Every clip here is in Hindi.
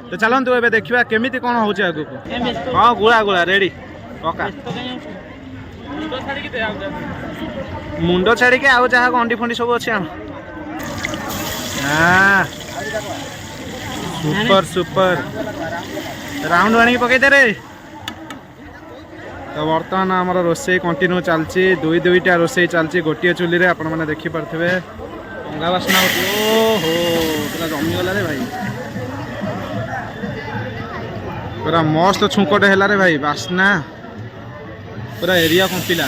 तो चलतु ए देखा केमी कौन हो हाँ गुला गुला रेडी पका मुंड छाड़ी आउ जहाँ अंडी फंडी सब अच्छे हाँ सुपर सुपर राउंड आनी पकईदे रे। तो बर्तमान आम रोसे कंटिन्यू चलती दुई दुईटा रोसे चलती गोटे चुली आप देखिपे अंगा बास्ना ओहो पूरा जमीगला रे भाई पूरा मस्त छुंकटे है रे भाई बास्ना पूरा एरिया कंपिला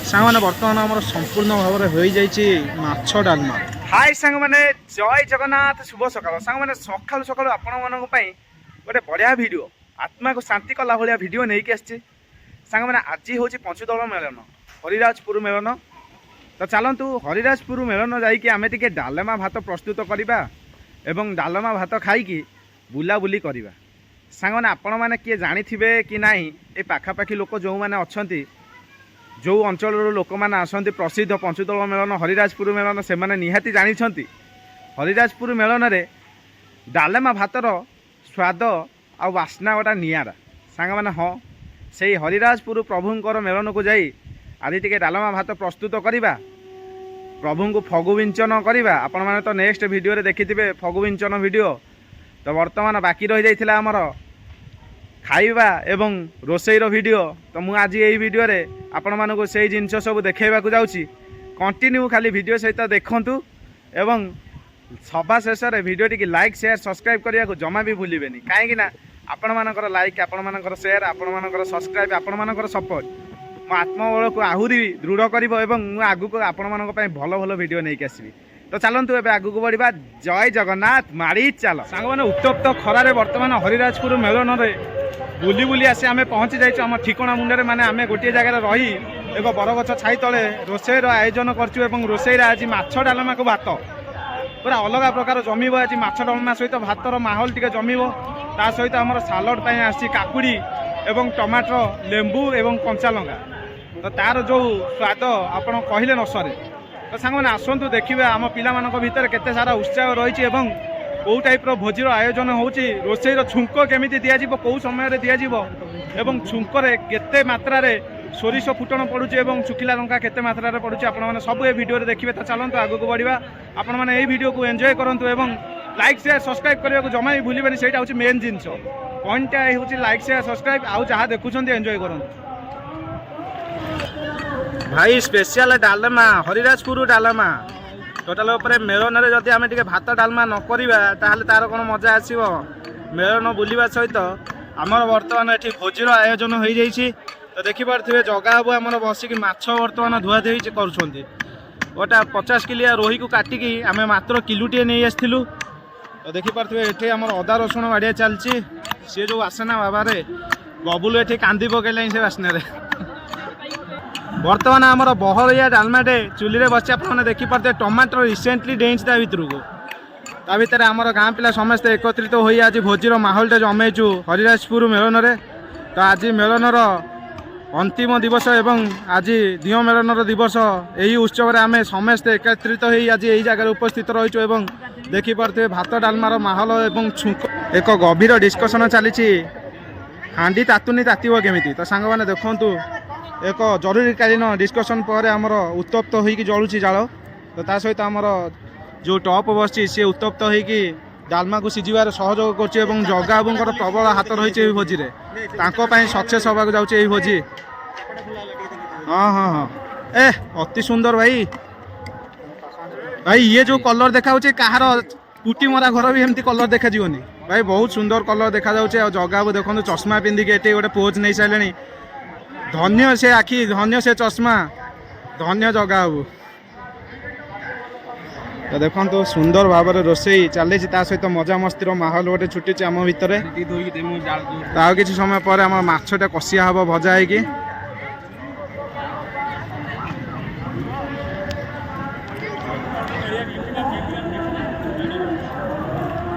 सांग मैंने बर्तमान आम संपूर्ण भाव में हो जाइए माछ डालमा। हाय सांग मैंने जय जगन्नाथ शुभ सकाल सांग मैंने सकाल सकाल आपण गोटे बढ़िया वीडियो आत्मा को शांति कला भाया वीडियो नहीं आसी सांग मैंने आज हूँ पंचदल मेलन हरिराजपुर मेलन। तो चलतु हरिराजपुर मेलन जाकि आम टे डालमा भात प्रस्तुत करवा एवं डालमा भात खाई बुलाबुली करवा सांग मैंने आपण मैंने किए जानी कि ना ये पाखापाखि लोक जो मैंने अच्छा जो अंचल लोक मैंने आसती प्रसिद्ध पंचदल मेलन हरिराजपुर मेलन से निहाती जानी हरिराजपुर मेलन रे डालमा भातर स्वाद आ वासना गोटा निरा सांग मैंने हाँ से हरिराजपुर प्रभुंर मेलन को जाई आज टे डालमा भात प्रस्तुत करवा प्रभु को फगु विंचन करवा आपण मैंने तो नेक्स्ट वीडियो देखिथे फगु विंचन वीडियो। तो बर्तमान बाकी रही जाइथिला हमर खाइबा एवं रोसईर वीडियो। तो मु आज यही वीडियो रे आपण मानको सेही जिनस सब देखाइबाकू जाउची कंटिन्यू खाली वीडियो सहित देखंतु एवं सभा शेष में video T like share subscribe करने को जमा भी भूलिबेनी कहीं आपण मानकर लाइक आपण मानकर शेयर आपण मानकर सब्सक्राइब आपण मानकर सपोर्ट मो आत्मबल को आहुरी दृढ़ करिवो एवं आगु को आपण मानक पई भलो भलो वीडियो नहीं आसबी। तो चलतु एबे आगु को बढ़िबा जय जगन्नाथ मारी चल सांग माने उत्तप्त खरारे वर्तमान हरिराजपुर मेलन रे बुली बुली आसी आमे पहुंची जाइछ हम ठिकणा मुंडे माने आमे गोटे जगह रही एक बरगछ छाई तले रोसईर आयोजन करछु एवं रोसईर आज माछ डालमा को भात पूरा अलग प्रकार जमीब आज माछ डालमा सहित भातर माहौल टिके जमीब ता सहित आमर सालड पई आसी काकुड़ी एवं टमाटर लेंबू एवं कंचा लंका। तो तार जो स्वाद आपण कहले न सरे। तो सांग मैंने आसतु देखिए आम पिला भितर केते सारा उत्साह रही कौ टाइप भोजीर आयोजन होची रोसईर छुंक केमी दिज्व कौ समय दिज्व एवं छुंकरे केते मात्रा सोरिष फुटण पड़ुचे एवं सुखिला लंका केते मात्रा पड़ुचे आपण मैंने सब ये वीडियो देखिए। तो चलतु आगू को बढ़िया आपण मैंने यही वीडियो को एंजॉय करंतु एवं लाइक शेयर सब्सक्राइब करने को जमा भी भूलिबेनी सेटा होची मेन जिनस पॉइंट होची लाइक शेयर सब्सक्राइब आउ जहाँ देखुछंती एंजॉय करंतु भाई स्पेशल डालमा हरिराजपुर डालमा टोटाल उपर मेलन में जदि आम टे भात डालमा न करवा ताहले तार कौन मजा आसो मेलन बुलवा सहित आमर बर्तमान ये भोजीर आयोजन हो जाइए। तो देखिपे जगह बाबू आम बसिक माछ बर्तमान धुआ धुई कर गोटा 50 किलिया रोही को काटिकी आम मात्र किलोटे नहीं आसलु। तो देखिपे ये आम अदा रसुण बाड़िया चलती सी जो बासना बाबा बबुल ये कांदी पकईला से बासना बर्तमान आमर बहरिया डालमाटे चुली रे बच्चे आपने देखिपे टमाटर रिसेंटली डेइंच ता भितर को ता भितर आमर गाँ पिला समस्ते एकत्रित हो आज भोजीर माहौलटे जमेचु हरिराजपुर मेलन रे। तो आज मेलनर अंतिम दिवस एवं आज दियो मेलनर दिवस यही उत्सव आम समस्ते एकत्रित हो आज यही जगह उपस्थित रहीचु एवं देखिपे भात डालमार माहौल एवं छुंक एक गभीर डिस्कसन चली हांडी तातुनी तातिब केमिति। तो सांग मैंने देखंतु एक जरूरीकालीन डिस्कसन पर आमर उत्तप्त होइकी जलुची जाल। तो ता सहित आमर जो टॉप बसची सी उत्तप्त होइकी डालमा को सिझिबार सहयोग करछि एवं जगा बाबूंकर प्रबल हाथ रही भोजी रे तांको पई सक्सेस होबाक जाउछि एही भोजी। हाँ हाँ हाँ ए अति सुंदर भाई भाई ये जो कलर देखा कहार कुटी मरा घर भी एमती कलर देखा जीवनी भाई बहुत सुंदर कलर देखा जाउछि। आ जगा बाबू देखो चश्मा पिंधिकी एटे गोटे पोज नहीं सारे धन्य से आखि धन्य से चश्मा धन्य जगा बाबू। तो देखो तो सुंदर भाव में रोसई चली सहित मजा मस्ती माहौल गोटे छुटी आम भितर कि समय पर आम मछटा कषिया हम भजा है कि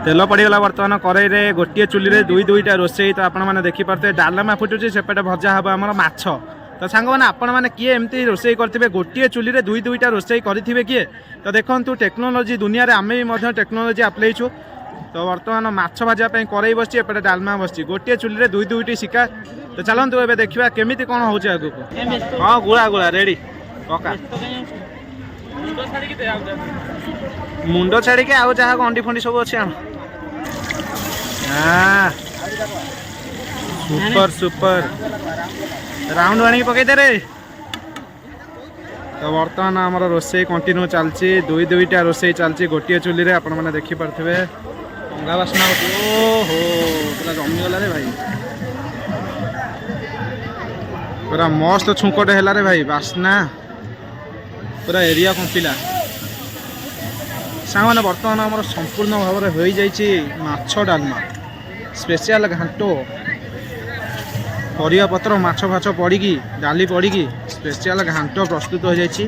तेल पड़गला बर्तमान कड़ई रे गोटे चुली रे दुई दुईटा रोसई। तो आपण मैंने देखिपे डालमा फुटुची सेपटे भजा हम आम माछ। तो सांग मैंने आपण मैंने किए एमती रोसई करते गोटे चुली रे दुई दुईटा रोसई करेंगे किए। तो देखो टेक्नोलोजी दुनिया रे आमे भी टेक्नोलोजी आप्लाइछु तो बर्तमान माछ भाजा कड़े बस एपटे डालमा बस गोटे चुली दुई दुईटी शिका तो चलतु ए देखा केमी कौन हो हाँ गुड़ा गुड़ा रेडी पका मुंड छाड़ी आउ जहाँ अंडी फंडी सब अच्छे सुपर सुपर राउंड आनी पकईदे रे तो बर्तमान आम रोसे कंटिन्यू चलती दुई दुईटा रोसे चलती गोटे चुली आपण मैंने देखिपे अंगा बास्ना ओहो पूरा जमीगला रे भाई पूरा मस्त छुंकटे है रे भाई बास्ना पूरा एरिया कंपिला सांग मैंने बर्तमान आम संपूर्ण भाव में हो जाइए माछ डालमा स्पेशल घांटो परिया पत्र माछ फाछ पड़ी डाली पड़ी स्पेशल घांटो प्रस्तुत हो जाइए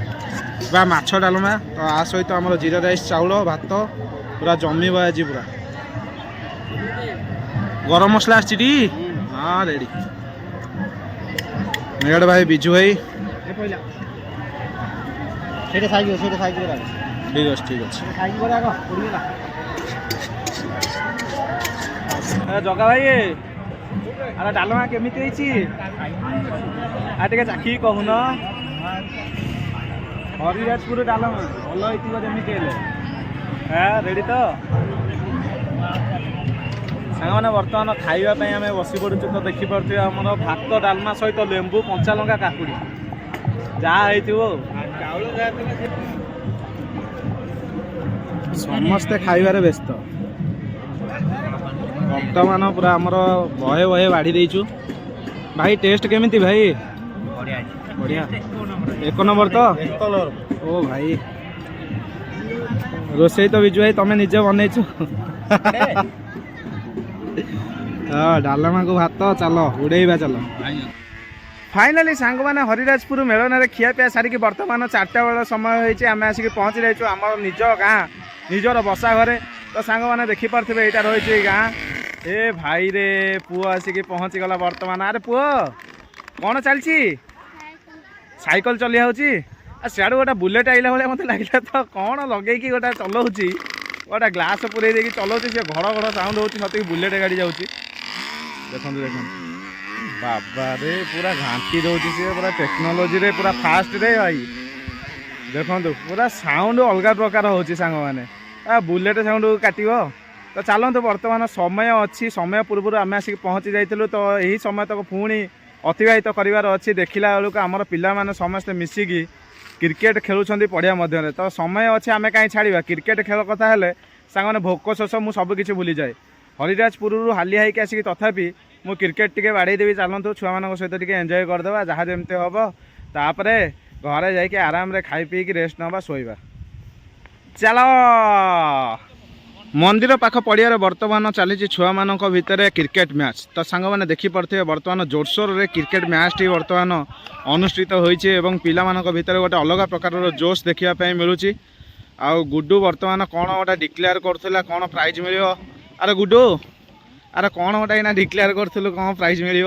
बा माछ डालमा तो आ सहित आम जीरा राइस चाउल भात पूरा जमी आज पूरा गरम मसला आसी हाँ रेडी मेगड़ भाई बिजू भाई ठीक अच्छे ठीक अच्छे जगा भाई अरे डालमा केमी आटे चाखी कहून हरिराजपुर डालमा भल होमी रेडी तो सांग मैंने बर्तमान खावाई आम बस पड़ू तो देखिपे आम भात डालमा सहित लेंबू कंचा लंका काकुड़ी जहाँ समस्ते खाइबार व्यस्त बर्तमान पूरा आमर बहे बहे बाढ़ी देचु भाई टेस्ट केमिति भाई बढ़िया एक नंबर तो ओ भाई रोसई तो बिजू भाई तुम निजे बनईचु हाँ डालमा को भात चलो उड़ेबा चलो फाइनाली सांग मैंने हरिराजपुर मेलन खियापिया सारिकी बर्तमान 4टा बेल समय होती आम आसिक पहुँची जाइए आम निज गाँ निजर बसा घरे तो सांग मैंने देखिपे यहाँ रही गाँ ए भाई रे पुओ आसिक पहुँची गला बर्तमान अरे पुओ कौन चलती साइकल चली आउची सियाड़ गोटे बुलेट आइला भाई मत लगे तो कौन लगे गोटे चलाऊँगी गोटे ग्लास पूरे देखिए चलाऊँगी सी घड़ घड़ साउंड होती सत बुलेट गाड़ी जाऊँगी देखो देखो बाबा रे पूरा घाटी रोचे सी पूरा टेक्नोलोजी रे पूरा फास्ट रे भाई देखो पूरा साउंड अलग प्रकार होची सांग माने बुलेट साउंड काटिव तो चलतु बर्तमान समय अच्छी समय पूर्व आम आसिक पहुँची जाइलु तो यही समय तक पुणी अतिबाहित करार अच्छी देखला बेलू आमर पिला समस्ते मिसिकी क्रिकेट खेलुंट पड़िया मध्य तो समय अच्छे आम कहीं छाड़ा क्रिकेट खेल कथा है सांग भोक शोष मुझे सबकि भूली जाए हरिराजपुर हाली हाइक आसिक तथापि मु क्रिकेट टिके बाड़ेदेवी चलतु छुआ सहित टिके एंजॉय करदेवा जहाँ जमती हम तापर घरे जाकि आराम रे खाई पीक रेस्ट नवा शोवा चलो मंदिर पाख पड़िया बर्तमान चली छुआ मान भितर क्रिकेट मैच तो सांग मैंने देखिपे बर्तमान जोरसोर रे क्रिकेट मैच टी बर्तमान अनुष्ठित होती पिला भितर गोटे अलग प्रकार जोश देखा मिलूँ आउ गुड्डू बर्तमान कौन गोटे डिक्लेयर करूला कौन प्राइज मिल अरे गुड्डू अरे कौन गोटे यहाँ डिक्लेयर करूँ कौन प्राइज मिल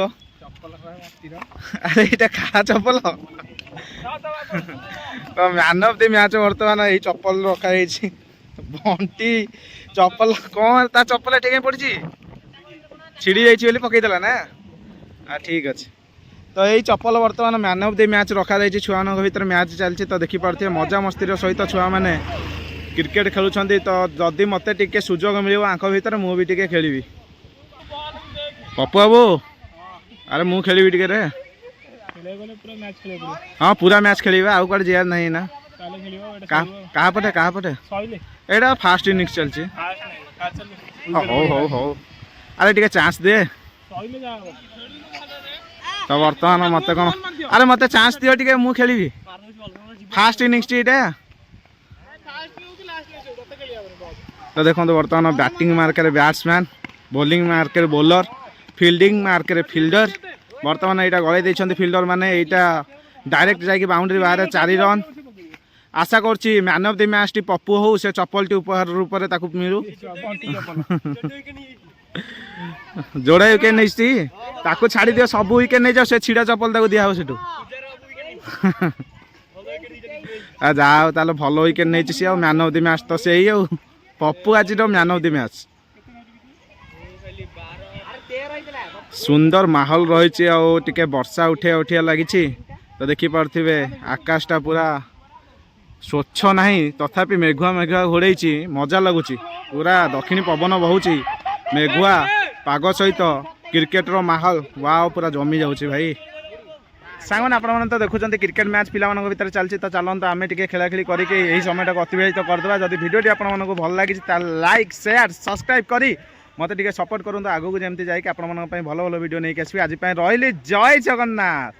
अरे ये क्या चप्पल तो मैन ऑफ द मैच बर्तमान यही चप्पल रखाई बंटी चप्पल कौन ता चप्पल ठीक पड़ी छिड़ी जाइए पकईदेला ना ठीक अच्छे तो यही चप्पल बर्तमान मैन ऑफ द मैच रखा छुआ भर मैच चलती तो देखिपे मजा मस्ती सहित छुआ मैंने क्रिकेट खेलुंट तो जदि मत टे सुजोग मिल आंख भर मुझे टे खेली पप्पू बाबू अरे मु खेली टे रे हाँ पूरा मैच खेल आउ कड़े जीआर नहीं ना कहा पटे एटा फास्ट इनिंग्स चलती हो हो हो अरे टे चांस दे तो बर्तमान मत कौन अरे मत चांस दियो टे मु खेली फास्ट इनिंग्स टीटा तो देखो बर्तमान बैटिंग मार्के बैट्समैन बॉलिंग मार्के बॉलर फील्डिंग मार्के फील्डर बर्तमान यहाँ गलई फिल्डर माने यहाँ डायरेक्ट जाकि बाउंड्री बाहर 4 रन आशा करछि man of the match T Pappu हो से चप्पल टी उपहार रूप में ताकू मिलू जोड़े विकेट नहीं ताकू छाड़ी दियो सब विकेट नहीं जाओ से छिड़ा चप्पल ताकू दिया हो सेटू जाओ ताले भल विकेट नहीं सी मैन ऑफ द मैच तो से पप्पू आज मैन ऑफ द मैच सुंदर माहौल रही टे वर्षा उठिया उठिया लगी तो देखिपे आकाशटा पूरा स्वच्छ नहीं तथापि मेघुआ मेघुआ घोड़े मजा लगुच पूरा दक्षिणी पवन बहुची मेघुआ पाग सहित क्रिकेटर माहौल वाओ पूरा जमी जाऊँगी भाई सांग मैंने आपने तो देखुं क्रिकेट मैच पिला भितर चलती तो चलते आम टे खेलाखिली करके यही समय को अतिबाहित करदे जब भिडियो आपको भल लगी लाइक शेयर सब्सक्राइब करी मत टे सपोर्ट करूँ आगू जमी जाकि आप भल भल भिडियो नहीं आसबि आज रही जय जगन्नाथ।